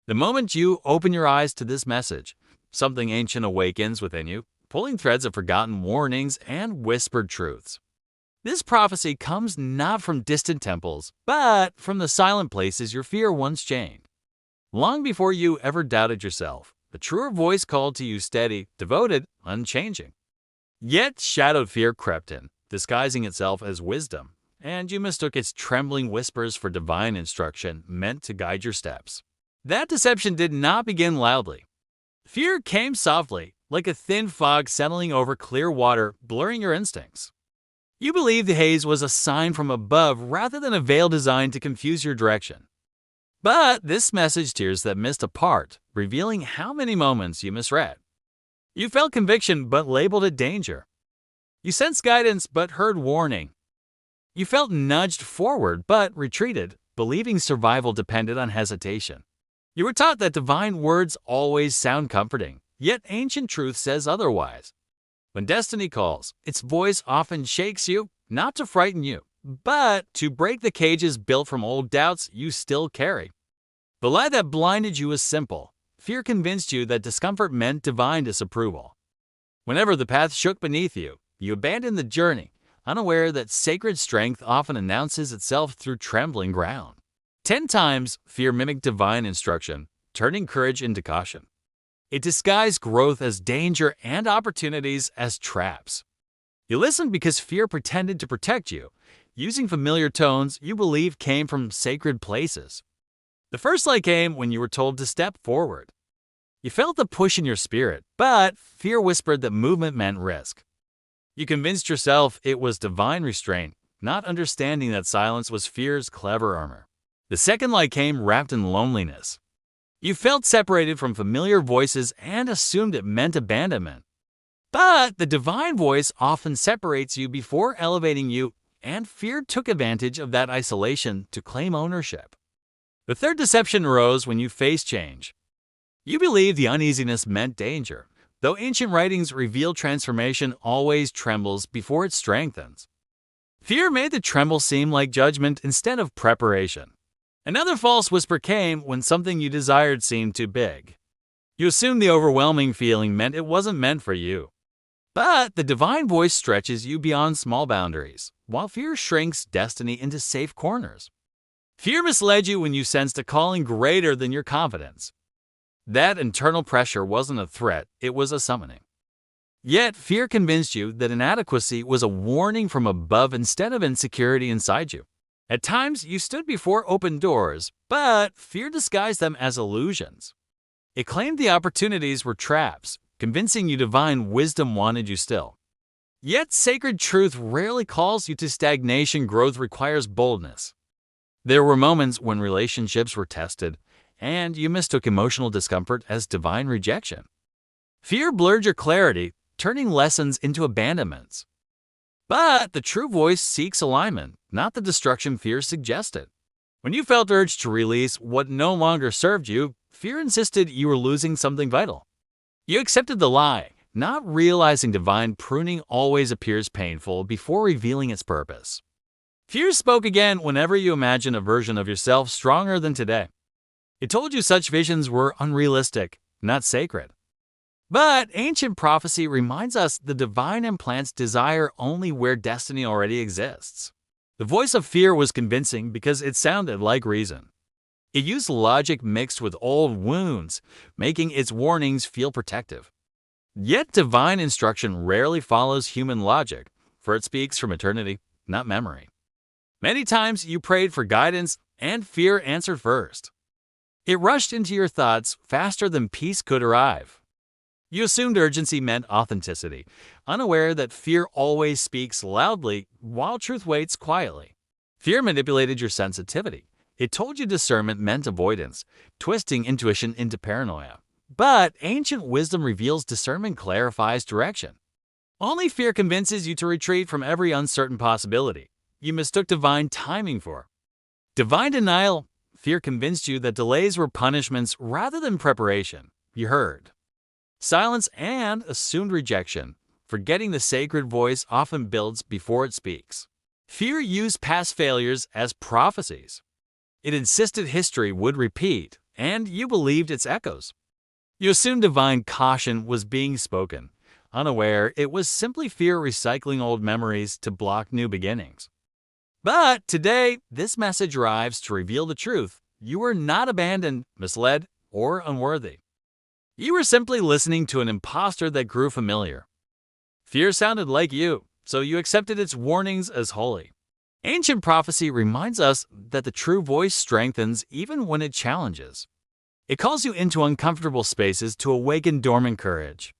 The moment you open your eyes to this message, something ancient awakens within you, pulling threads of forgotten warnings and whispered truths. This prophecy comes not from distant temples, but from the silent places your fear once chained. Long before you ever doubted yourself, a truer voice called to you steady, devoted, unchanging. Yet shadowed fear crept in, disguising itself as wisdom, and you mistook its trembling whispers for divine instruction meant to guide your steps. That deception did not begin loudly. Fear came softly, like a thin fog settling over clear water, blurring your instincts. You believed the haze was a sign from above rather than a veil designed to confuse your direction. But this message tears that mist apart, revealing how many moments you misread. You felt conviction but labeled it danger. You sensed guidance but heard warning. You felt nudged forward but retreated, believing survival depended on hesitation. You were taught that divine words always sound comforting, yet ancient truth says otherwise. When destiny calls, its voice often shakes you, not to frighten you, but to break the cages built from old doubts you still carry. The lie that blinded you was simple. Fear convinced you that discomfort meant divine disapproval. Whenever the path shook beneath you, you abandoned the journey, unaware that sacred strength often announces itself through trembling ground. 10 times, fear mimicked divine instruction, turning courage into caution. It disguised growth as danger and opportunities as traps. You listened because fear pretended to protect you, using familiar tones you believed came from sacred places. The first lie came when you were told to step forward. You felt the push in your spirit, but fear whispered that movement meant risk. You convinced yourself it was divine restraint, not understanding that silence was fear's clever armor. The second lie came wrapped in loneliness. You felt separated from familiar voices and assumed it meant abandonment. But the divine voice often separates you before elevating you, and fear took advantage of that isolation to claim ownership. The third deception arose when you faced change. You believed the uneasiness meant danger, though ancient writings reveal transformation always trembles before it strengthens. Fear made the tremble seem like judgment instead of preparation. Another false whisper came when something you desired seemed too big. You assumed the overwhelming feeling meant it wasn't meant for you. But the divine voice stretches you beyond small boundaries, while fear shrinks destiny into safe corners. Fear misled you when you sensed a calling greater than your confidence. That internal pressure wasn't a threat, it was a summoning. Yet fear convinced you that inadequacy was a warning from above instead of insecurity inside you. At times, you stood before open doors, but fear disguised them as illusions. It claimed the opportunities were traps, convincing you divine wisdom wanted you still. Yet sacred truth rarely calls you to stagnation. Growth requires boldness. There were moments when relationships were tested, and you mistook emotional discomfort as divine rejection. Fear blurred your clarity, turning lessons into abandonments. But the true voice seeks alignment, not the destruction fear suggested. When you felt urged to release what no longer served you, fear insisted you were losing something vital. You accepted the lie, not realizing divine pruning always appears painful before revealing its purpose. Fear spoke again whenever you imagined a version of yourself stronger than today. It told you such visions were unrealistic, not sacred. But ancient prophecy reminds us the divine implants desire only where destiny already exists. The voice of fear was convincing because it sounded like reason. It used logic mixed with old wounds, making its warnings feel protective. Yet divine instruction rarely follows human logic, for it speaks from eternity, not memory. Many times you prayed for guidance, and fear answered first. It rushed into your thoughts faster than peace could arrive. You assumed urgency meant authenticity, unaware that fear always speaks loudly while truth waits quietly. Fear manipulated your sensitivity. It told you discernment meant avoidance, twisting intuition into paranoia. But ancient wisdom reveals discernment clarifies direction. Only fear convinces you to retreat from every uncertain possibility you mistook divine timing for. Divine denial, fear convinced you that delays were punishments rather than preparation. You heard silence and assumed rejection, forgetting the sacred voice often builds before it speaks. Fear used past failures as prophecies. It insisted history would repeat, and you believed its echoes. You assumed divine caution was being spoken, unaware it was simply fear recycling old memories to block new beginnings. But today, this message arrives to reveal the truth. You were not abandoned, misled, or unworthy. You were simply listening to an imposter that grew familiar. Fear sounded like you, so you accepted its warnings as holy. Ancient prophecy reminds us that the true voice strengthens even when it challenges. It calls you into uncomfortable spaces to awaken dormant courage.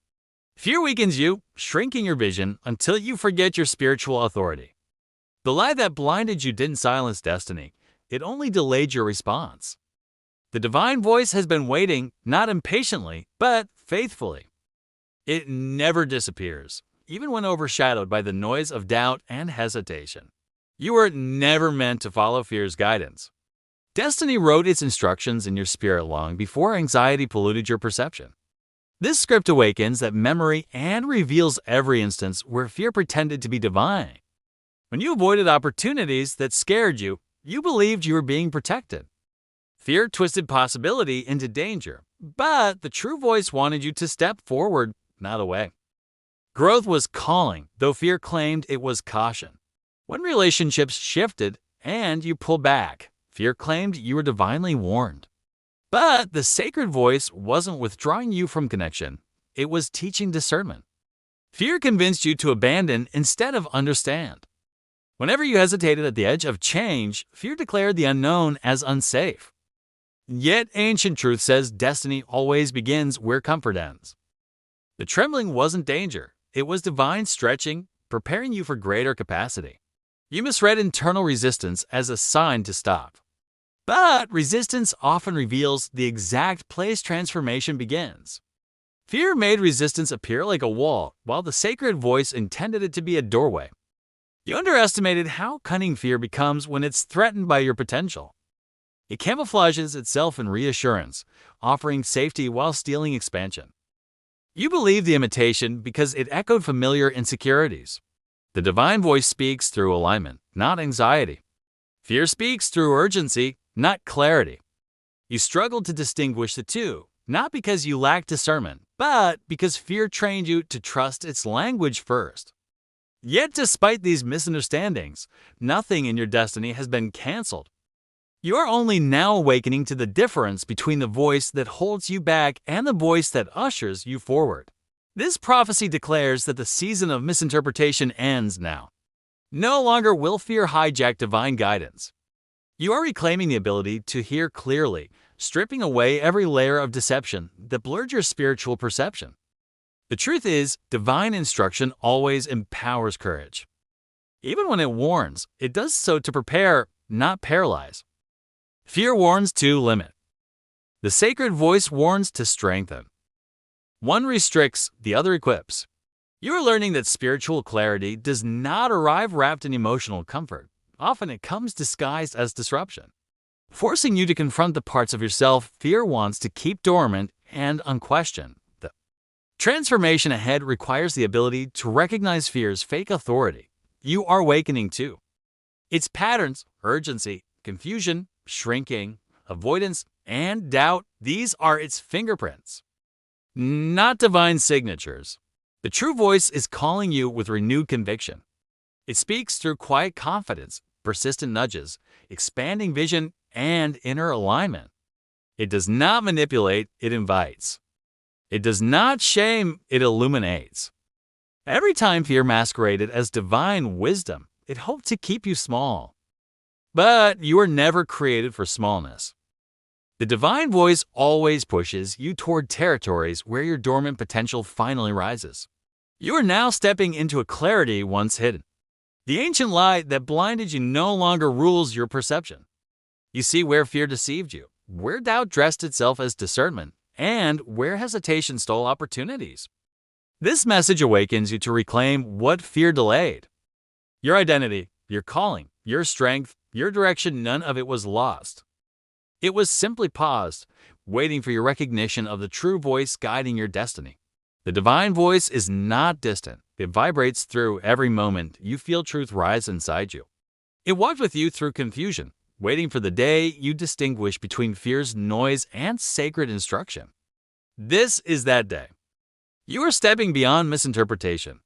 Fear weakens you, shrinking your vision until you forget your spiritual authority. The lie that blinded you didn't silence destiny. It only delayed your response. The divine voice has been waiting, not impatiently, but faithfully. It never disappears, even when overshadowed by the noise of doubt and hesitation. You were never meant to follow fear's guidance. Destiny wrote its instructions in your spirit long before anxiety polluted your perception. This script awakens that memory and reveals every instance where fear pretended to be divine. When you avoided opportunities that scared you, you believed you were being protected. Fear twisted possibility into danger, but the true voice wanted you to step forward, not away. Growth was calling, though fear claimed it was caution. When relationships shifted and you pulled back, fear claimed you were divinely warned. But the sacred voice wasn't withdrawing you from connection. It was teaching discernment. Fear convinced you to abandon instead of understand. Whenever you hesitated at the edge of change, fear declared the unknown as unsafe. Yet ancient truth says destiny always begins where comfort ends. The trembling wasn't danger. It was divine stretching, preparing you for greater capacity. You misread internal resistance as a sign to stop. But resistance often reveals the exact place transformation begins. Fear made resistance appear like a wall, while the sacred voice intended it to be a doorway. You underestimated how cunning fear becomes when it's threatened by your potential. It camouflages itself in reassurance, offering safety while stealing expansion. You believed the imitation because it echoed familiar insecurities. The divine voice speaks through alignment, not anxiety. Fear speaks through urgency, not clarity. You struggled to distinguish the two, not because you lacked discernment, but because fear trained you to trust its language first. Yet despite these misunderstandings, nothing in your destiny has been canceled. You are only now awakening to the difference between the voice that holds you back and the voice that ushers you forward. This prophecy declares that the season of misinterpretation ends now. No longer will fear hijack divine guidance. You are reclaiming the ability to hear clearly, stripping away every layer of deception that blurred your spiritual perception. The truth is, divine instruction always empowers courage. Even when it warns, it does so to prepare, not paralyze. Fear warns to limit. The sacred voice warns to strengthen. One restricts, the other equips. You are learning that spiritual clarity does not arrive wrapped in emotional comfort. Often it comes disguised as disruption, forcing you to confront the parts of yourself fear wants to keep dormant and unquestioned. The transformation ahead requires the ability to recognize fear's fake authority. You are awakening too. Its patterns, urgency, confusion, shrinking, avoidance, and doubt, these are its fingerprints, not divine signatures. The true voice is calling you with renewed conviction. It speaks through quiet confidence, persistent nudges, expanding vision, and inner alignment. It does not manipulate, it invites. It does not shame, it illuminates. Every time fear masqueraded as divine wisdom, it hoped to keep you small. But you were never created for smallness. The divine voice always pushes you toward territories where your dormant potential finally rises. You are now stepping into a clarity once hidden. The ancient lie that blinded you no longer rules your perception. You see where fear deceived you, where doubt dressed itself as discernment, and where hesitation stole opportunities. This message awakens you to reclaim what fear delayed. Your identity, your calling, your strength, your direction, none of it was lost. It was simply paused, waiting for your recognition of the true voice guiding your destiny. The divine voice is not distant. It vibrates through every moment you feel truth rise inside you. It walked with you through confusion, waiting for the day you distinguish between fear's noise and sacred instruction. This is that day. You are stepping beyond misinterpretation.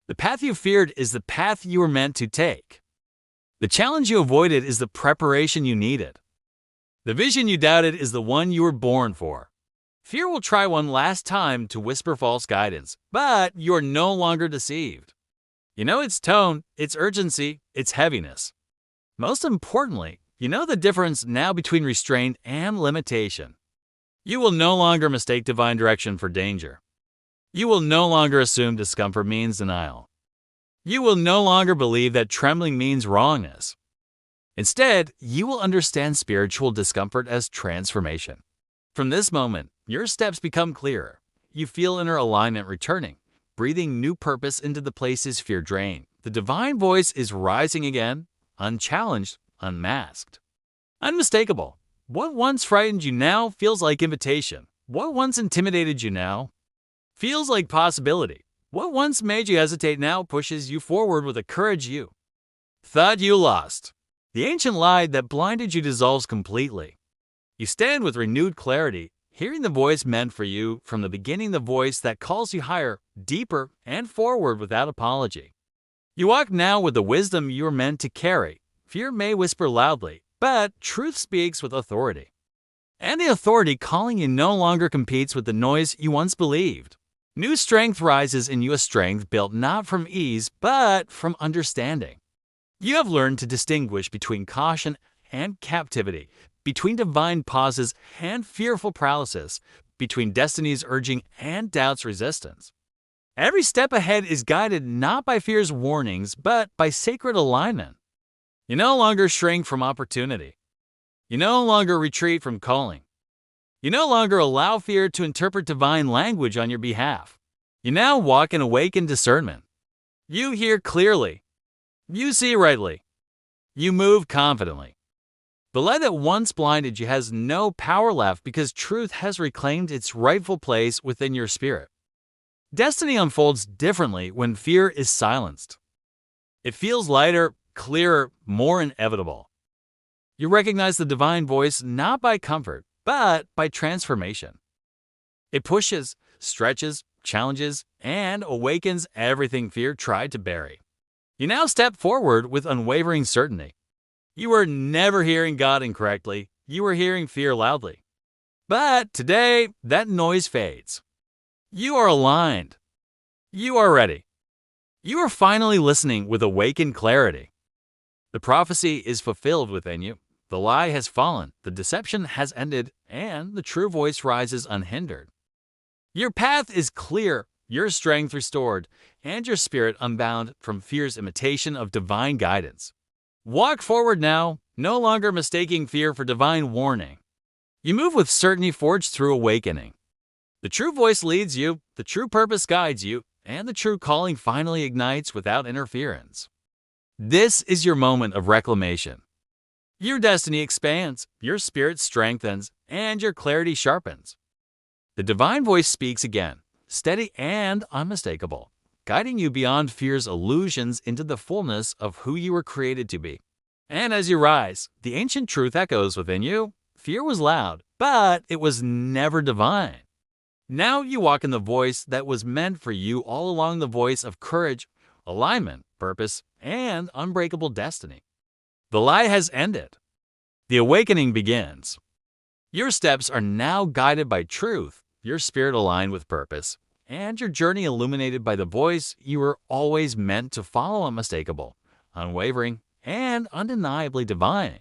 The path you feared is the path you were meant to take. The challenge you avoided is the preparation you needed. The vision you doubted is the one you were born for. Fear will try one last time to whisper false guidance, but you are no longer deceived. You know its tone, its urgency, its heaviness. Most importantly, you know the difference now between restraint and limitation. You will no longer mistake divine direction for danger. You will no longer assume discomfort means denial. You will no longer believe that trembling means wrongness. Instead, you will understand spiritual discomfort as transformation. From this moment, your steps become clearer. You feel inner alignment returning, breathing new purpose into the places fear drained. The divine voice is rising again, unchallenged, unmasked. Unmistakable. What once frightened you now feels like invitation. What once intimidated you now feels like possibility. What once made you hesitate now pushes you forward with a courage you thought you lost. The ancient lie that blinded you dissolves completely. You stand with renewed clarity, hearing the voice meant for you from the beginning, the voice that calls you higher, deeper, and forward without apology. You walk now with the wisdom you are meant to carry. Fear may whisper loudly, but truth speaks with authority. And the authority calling you no longer competes with the noise you once believed. New strength rises in you, a strength built not from ease, but from understanding. You have learned to distinguish between caution and captivity, between divine pauses and fearful paralysis, between destiny's urging and doubt's resistance. Every step ahead is guided not by fear's warnings, but by sacred alignment. You no longer shrink from opportunity. You no longer retreat from calling. You no longer allow fear to interpret divine language on your behalf. You now walk in awakened discernment. You hear clearly. You see rightly. You move confidently. The light that once blinded you has no power left because truth has reclaimed its rightful place within your spirit. Destiny unfolds differently when fear is silenced. It feels lighter, clearer, more inevitable. You recognize the divine voice not by comfort, but by transformation. It pushes, stretches, challenges, and awakens everything fear tried to bury. You now step forward with unwavering certainty. You are never hearing God incorrectly, you are hearing fear loudly. But today, that noise fades. You are aligned. You are ready. You are finally listening with awakened clarity. The prophecy is fulfilled within you. The lie has fallen, the deception has ended, and the true voice rises unhindered. Your path is clear, your strength restored, and your spirit unbound from fear's imitation of divine guidance. Walk forward now, no longer mistaking fear for divine warning. You move with certainty forged through awakening. The true voice leads you, the true purpose guides you, and the true calling finally ignites without interference. This is your moment of reclamation. Your destiny expands, your spirit strengthens, and your clarity sharpens. The divine voice speaks again, steady and unmistakable, guiding you beyond fear's illusions into the fullness of who you were created to be. And as you rise, the ancient truth echoes within you. Fear was loud, but it was never divine. Now you walk in the voice that was meant for you all along, the voice of courage, alignment, purpose, and unbreakable destiny. The lie has ended. The awakening begins. Your steps are now guided by truth, your spirit aligned with purpose, and your journey illuminated by the voice you were always meant to follow, unmistakable, unwavering, and undeniably divine.